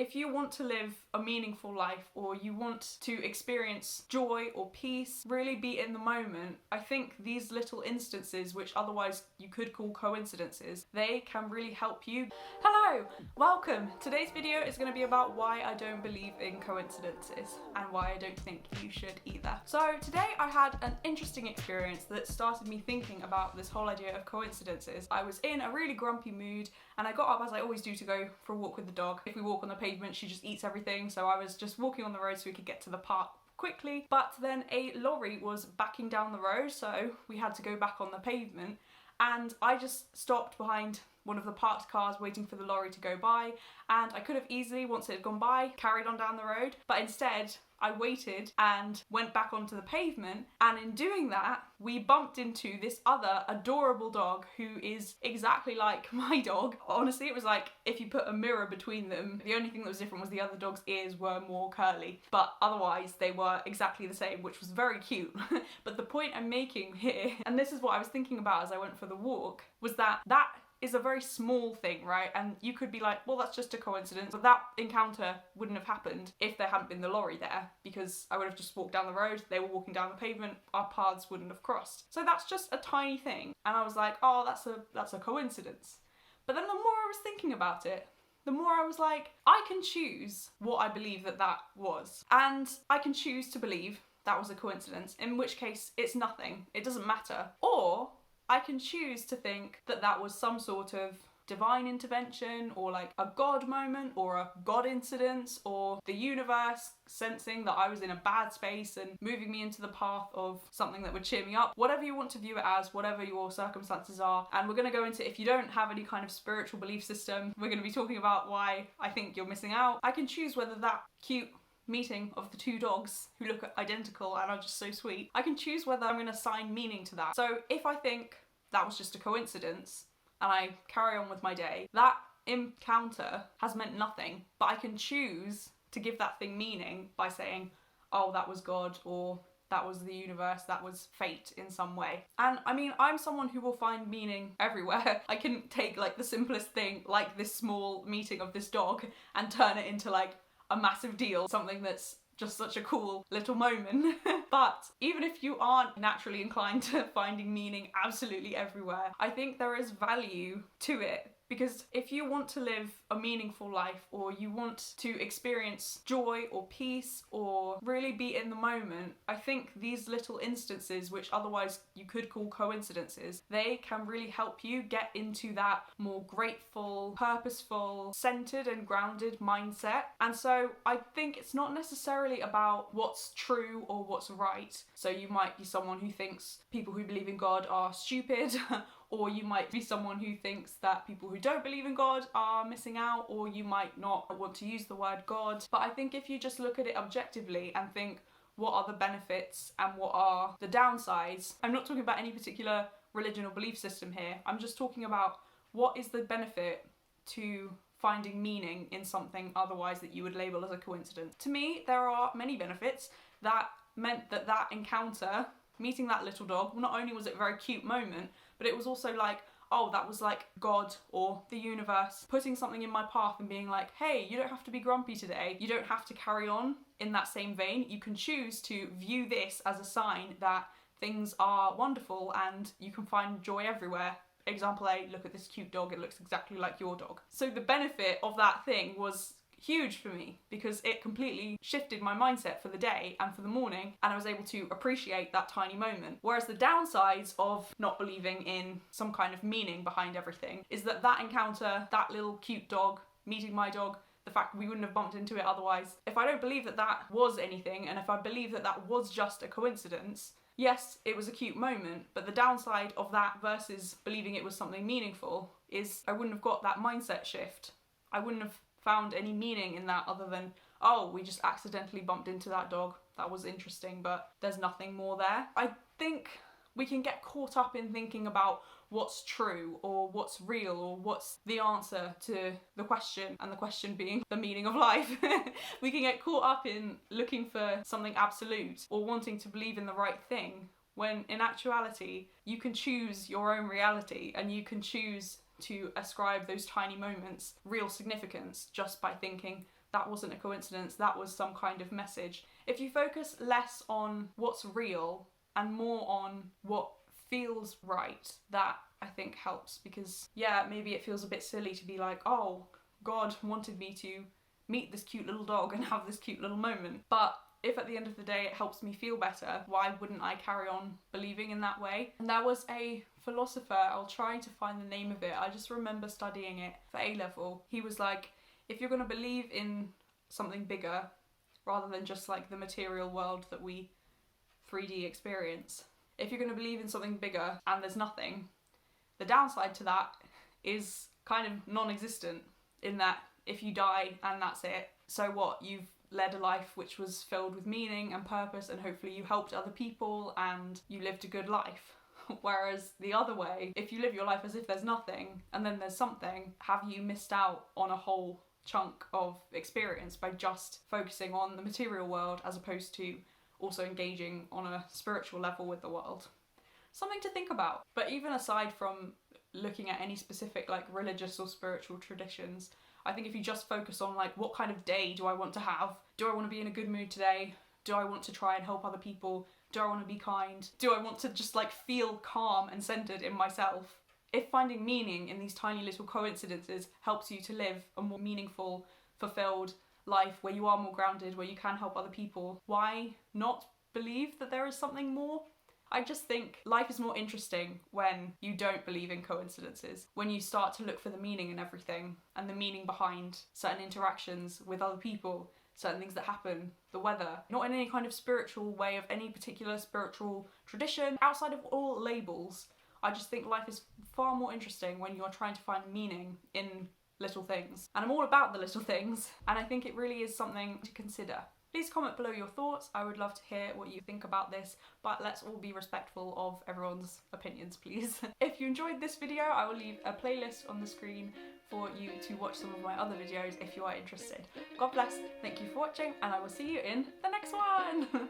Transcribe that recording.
if you want to live a meaningful life, or you want to experience joy or peace, really be in the moment, I think these little instances, which otherwise you could call coincidences, they can really help you. Hello, welcome. Today's video is going to be about why I don't believe in coincidences and why I don't think you should either. So today I had an interesting experience that started me thinking about this whole idea of coincidences. I was in a really grumpy mood and I got up, as I always do, to go for a walk with the dog. If we walk on the pavement, she just eats everything, so I was just walking on the road so we could get to the park quickly. But then a lorry was backing down the road, so we had to go back on the pavement, and I just stopped behind one of the parked cars waiting for the lorry to go by, and I could have easily, once it had gone by, carried on down the road, but instead I waited and went back onto the pavement, and in doing that we bumped into this other adorable dog who is exactly like my dog. Honestly, it was like if you put a mirror between them, the only thing that was different was the other dog's ears were more curly, but otherwise they were exactly the same, which was very cute. But the point I'm making here, and this is what I was thinking about as I went for the walk, was that is a very small thing, right? And you could be like, well, that's just a coincidence, but that encounter wouldn't have happened if there hadn't been the lorry there, because I would have just walked down the road, they were walking down the pavement, our paths wouldn't have crossed. So that's just a tiny thing, and I was like, oh, that's a coincidence. But then the more I was thinking about it, the more I was like, I can choose what I believe that was, and I can choose to believe that was a coincidence, in which case it's nothing, it doesn't matter. Or I can choose to think that that was some sort of divine intervention, or like a God moment, or a God incidence, or the universe sensing that I was in a bad space and moving me into the path of something that would cheer me up. Whatever you want to view it as, whatever your circumstances are. And we're going to go into, if you don't have any kind of spiritual belief system, we're going to be talking about why I think you're missing out. I can choose whether that cute meeting of the two dogs who look identical and are just so sweet, I can choose whether I'm going to assign meaning to that. So if I think that was just a coincidence and I carry on with my day, that encounter has meant nothing, but I can choose to give that thing meaning by saying, oh, that was God, or that was the universe, that was fate in some way. And I mean, I'm someone who will find meaning everywhere. I can take like the simplest thing, like this small meeting of this dog, and turn it into like a massive deal, something that's just such a cool little moment. But even if you aren't naturally inclined to finding meaning absolutely everywhere, I think there is value to it. Because if you want to live a meaningful life, or you want to experience joy or peace, or really be in the moment, I think these little instances, which otherwise you could call coincidences, they can really help you get into that more grateful, purposeful, centered and grounded mindset. And so I think it's not necessarily about what's true or what's right. So you might be someone who thinks people who believe in God are stupid, or you might be someone who thinks that people who don't believe in God are missing out, or you might not want to use the word God. But I think if you just look at it objectively and think, what are the benefits and what are the downsides? I'm not talking about any particular religion or belief system here. I'm just talking about what is the benefit to finding meaning in something otherwise that you would label as a coincidence. To me, there are many benefits that meant that that encounter, meeting that little dog, not only was it a very cute moment, but it was also like, oh, that was like God or the universe putting something in my path and being like, hey, you don't have to be grumpy today. You don't have to carry on in that same vein. You can choose to view this as a sign that things are wonderful and you can find joy everywhere. Example A, look at this cute dog, it looks exactly like your dog. So the benefit of that thing was huge for me, because it completely shifted my mindset for the day and for the morning, and I was able to appreciate that tiny moment. Whereas the downsides of not believing in some kind of meaning behind everything is that that encounter, that little cute dog meeting my dog, the fact we wouldn't have bumped into it otherwise, if I don't believe that that was anything, and if I believe that that was just a coincidence, yes, it was a cute moment, but the downside of that versus believing it was something meaningful is I wouldn't have got that mindset shift. I wouldn't have found any meaning in that other than, oh, we just accidentally bumped into that dog. That was interesting, but there's nothing more there. I think we can get caught up in thinking about what's true or what's real or what's the answer to the question, and the question being the meaning of life. We can get caught up in looking for something absolute or wanting to believe in the right thing, when in actuality you can choose your own reality, and you can choose to ascribe those tiny moments real significance just by thinking that wasn't a coincidence, that was some kind of message. If you focus less on what's real and more on what feels right, that I think helps, because yeah, maybe it feels a bit silly to be like, oh, God wanted me to meet this cute little dog and have this cute little moment. But if at the end of the day it helps me feel better, why wouldn't I carry on believing in that way? And there was a philosopher, I'll try to find the name of it, I just remember studying it for A-level. He was like, if you're going to believe in something bigger, rather than just like the material world that we 3D experience, if you're going to believe in something bigger and there's nothing, the downside to that is kind of non-existent, in that if you die and that's it, so what? You've led a life which was filled with meaning and purpose, and hopefully you helped other people and you lived a good life. Whereas the other way, if you live your life as if there's nothing and then there's something, have you missed out on a whole chunk of experience by just focusing on the material world as opposed to also engaging on a spiritual level with the world? Something to think about. But even aside from looking at any specific like religious or spiritual traditions, I think if you just focus on like, what kind of day do I want to have? Do I want to be in a good mood today? Do I want to try and help other people? Do I want to be kind? Do I want to just like feel calm and centered in myself? If finding meaning in these tiny little coincidences helps you to live a more meaningful, fulfilled life where you are more grounded, where you can help other people, why not believe that there is something more? I just think life is more interesting when you don't believe in coincidences, when you start to look for the meaning in everything and the meaning behind certain interactions with other people, certain things that happen, the weather, not in any kind of spiritual way of any particular spiritual tradition. Outside of all labels, I just think life is far more interesting when you're trying to find meaning in little things. And I'm all about the little things, and I think it really is something to consider. Please comment below your thoughts. I would love to hear what you think about this, but let's all be respectful of everyone's opinions, please. If you enjoyed this video, I will leave a playlist on the screen for you to watch some of my other videos if you are interested. God bless, thank you for watching, and I will see you in the next one!